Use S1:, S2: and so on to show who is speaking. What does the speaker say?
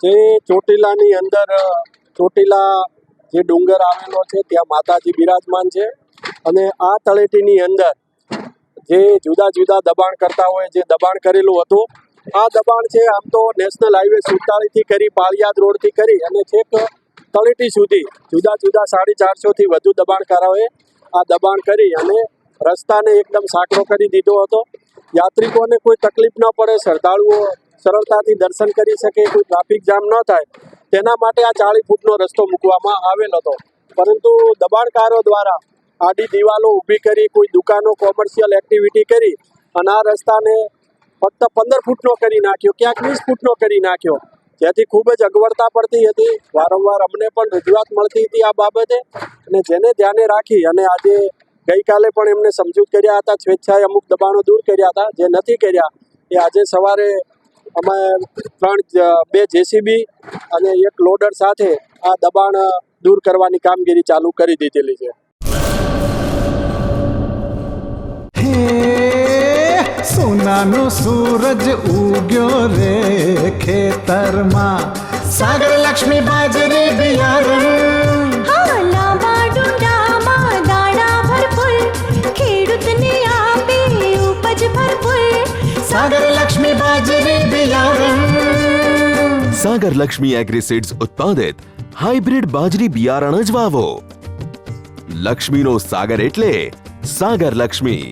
S1: જે ચોટીલાની અંદર ચોટીલા જે ડુંગર આવેલો છે ત્યાં માતાજી બિરાજમાન છે અને આ તળેટીની અંદર જે જુદા જુદા દબાણ કરતા હોય જે દબાણ કરેલું હતું આ દબાણ છે આમ તો નેશનલ હાઈવે 47 થી કરી પાળિયાદ રોડથી કરી અને છેક તળેટી સુધી જુદા જુદા 450 થી વધુ દબાણકારોએ આ દબાણ કરી અને રસ્તાને એકદમ સાંકડો કરી દીધો હતો. યાત્રિકોને કોઈ તકલીફ ન પડે, શ્રદ્ધાળુઓ સરળતાથી દર્શન કરી શકે, કોઈ ટ્રાફિક જામ ન થાય તેના માટે આ 40 ફૂટનો રસ્તો મૂકવામાં આવેલ હતો. પરંતુ દબાણકારો દ્વારા આડી દિવાલો ઊભી કરી કોઈ દુકાનો કોમર્શિયલ એક્ટિવિટી કરી અને આ રસ્તાને ફક્ત 15 ફૂટનો કરી નાખ્યો, ક્યાંક 20 ફૂટનો કરી નાખ્યો, જેથી ખૂબ જ અગવડતા પડતી હતી. વારંવાર અમને પણ રજૂઆત મળતી હતી આ બાબતે અને જેને ધ્યાને રાખી અને આજે ગઈકાલે પણ એમને સમજૂત કર્યા હતા, સ્વેચ્છાએ અમુક દબાણો દૂર કર્યા હતા. જે નથી કર્યા એ આજે સવારે અમે 2 જેસીબી અને 1 લોડર સાથે આ દબાણ દૂર કરવાની કામગીરી ચાલુ કરી દીધેલી છે.
S2: સોનાનો સૂરજ ઉગ્યો રે ખેતરમાં, સાગર લક્ષ્મી બાજરી બિયારણ,
S3: લાંબા ડુંડામાં દાણા ભરપૂર, ખેડૂતને આપે ઉપજ ભરપૂર.
S2: સાગર લક્ષ્મી બાજરી બિયારણ.
S4: સાગર લક્ષ્મી એગ્રીસીડ્સ ઉત્પાદિત હાઇબ્રિડ બાજરી બિયારણ જ વાવો. લક્ષ્મીનો સાગર એટલે સાગર લક્ષ્મી.